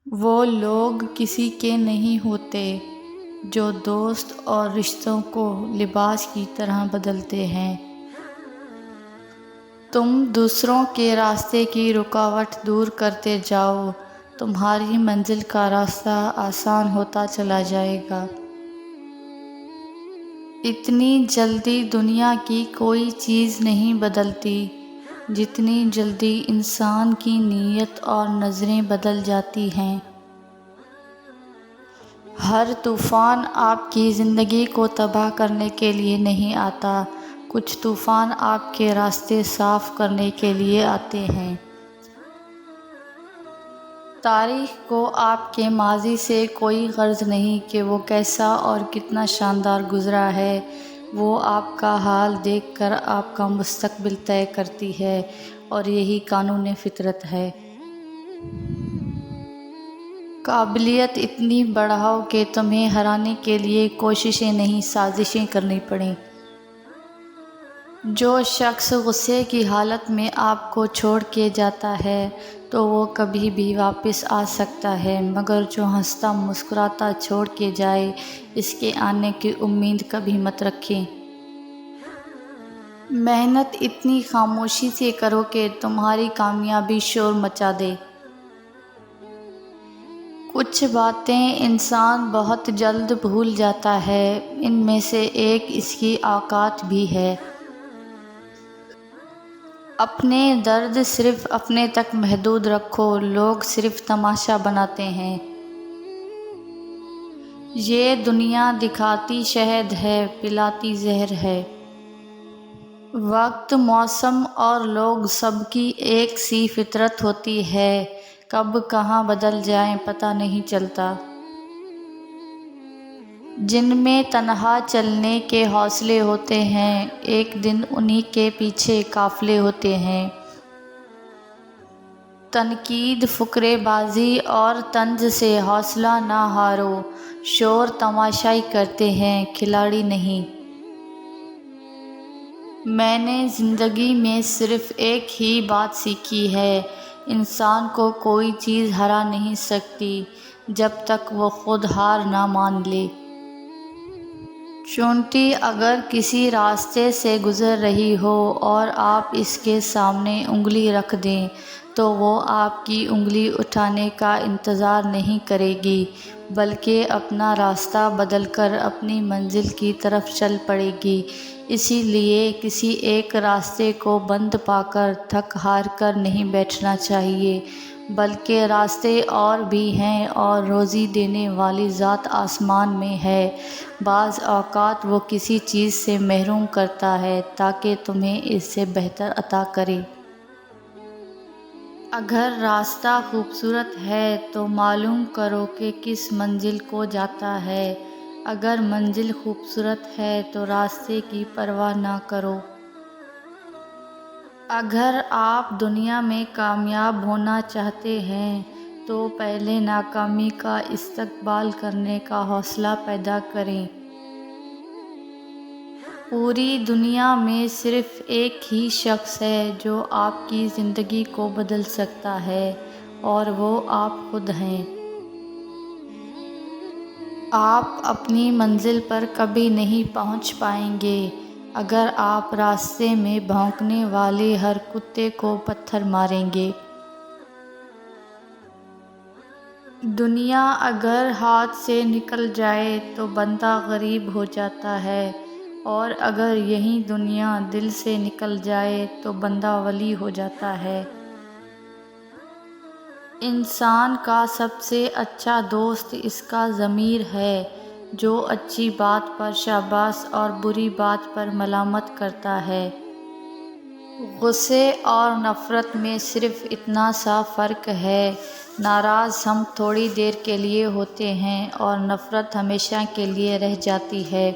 وہ لوگ کسی کے نہیں ہوتے جو دوست اور رشتوں کو لباس کی طرح بدلتے ہیں۔ تم دوسروں کے راستے کی رکاوٹ دور کرتے جاؤ، تمہاری منزل کا راستہ آسان ہوتا چلا جائے گا۔ اتنی جلدی دنیا کی کوئی چیز نہیں بدلتی جتنی جلدی انسان کی نیت اور نظریں بدل جاتی ہیں۔ ہر طوفان آپ کی زندگی کو تباہ کرنے کے لیے نہیں آتا، کچھ طوفان آپ کے راستے صاف کرنے کے لیے آتے ہیں۔ تاریخ کو آپ کے ماضی سے کوئی غرض نہیں کہ وہ کیسا اور کتنا شاندار گزرا ہے، وہ آپ کا حال دیکھ کر آپ کا مستقبل طے کرتی ہے، اور یہی قانون فطرت ہے۔ قابلیت اتنی بڑھاؤ کہ تمہیں ہرانے کے لیے کوششیں نہیں سازشیں کرنی پڑیں۔ جو شخص غصے کی حالت میں آپ کو چھوڑ کے جاتا ہے تو وہ کبھی بھی واپس آ سکتا ہے، مگر جو ہنستا مسکراتا چھوڑ کے جائے، اس کے آنے کی امید کبھی مت رکھیں۔ محنت اتنی خاموشی سے کرو کہ تمہاری کامیابی شور مچا دے۔ کچھ باتیں انسان بہت جلد بھول جاتا ہے، ان میں سے ایک اس کی اوقات بھی ہے۔ اپنے درد صرف اپنے تک محدود رکھو، لوگ صرف تماشا بناتے ہیں۔ یہ دنیا دکھاتی شہد ہے، پلاتی زہر ہے۔ وقت، موسم اور لوگ سب کی ایک سی فطرت ہوتی ہے، کب کہاں بدل جائیں پتہ نہیں چلتا۔ جن میں تنہا چلنے کے حوصلے ہوتے ہیں، ایک دن انہی کے پیچھے قافلے ہوتے ہیں۔ تنقید، فقرے بازی اور طنز سے حوصلہ نہ ہارو، شور تماشائی کرتے ہیں، کھلاڑی نہیں۔ میں نے زندگی میں صرف ایک ہی بات سیکھی ہے، انسان کو کوئی چیز ہرا نہیں سکتی جب تک وہ خود ہار نہ مان لے۔ چونٹی اگر کسی راستے سے گزر رہی ہو اور آپ اس کے سامنے انگلی رکھ دیں تو وہ آپ کی انگلی اٹھانے کا انتظار نہیں کرے گی، بلکہ اپنا راستہ بدل کر اپنی منزل کی طرف چل پڑے گی۔ اسی لیے کسی ایک راستے کو بند پا کر تھک ہار کر نہیں بیٹھنا چاہیے، بلکہ راستے اور بھی ہیں اور روزی دینے والی ذات آسمان میں ہے، بعض اوقات وہ کسی چیز سے محروم کرتا ہے تاکہ تمہیں اس سے بہتر عطا کرے۔ اگر راستہ خوبصورت ہے تو معلوم کرو کہ کس منزل کو جاتا ہے، اگر منزل خوبصورت ہے تو راستے کی پرواہ نہ کرو۔ اگر آپ دنیا میں کامیاب ہونا چاہتے ہیں تو پہلے ناکامی کا استقبال کرنے کا حوصلہ پیدا کریں۔ پوری دنیا میں صرف ایک ہی شخص ہے جو آپ کی زندگی کو بدل سکتا ہے، اور وہ آپ خود ہیں۔ آپ اپنی منزل پر کبھی نہیں پہنچ پائیں گے اگر آپ راستے میں بھونکنے والے ہر کتے کو پتھر ماریں گے۔ دنیا اگر ہاتھ سے نکل جائے تو بندہ غریب ہو جاتا ہے، اور اگر یہی دنیا دل سے نکل جائے تو بندہ ولی ہو جاتا ہے۔ انسان کا سب سے اچھا دوست اس کا ضمیر ہے، جو اچھی بات پر شاباش اور بری بات پر ملامت کرتا ہے۔ غصے اور نفرت میں صرف اتنا سا فرق ہے، ناراض ہم تھوڑی دیر کے لیے ہوتے ہیں اور نفرت ہمیشہ کے لیے رہ جاتی ہے۔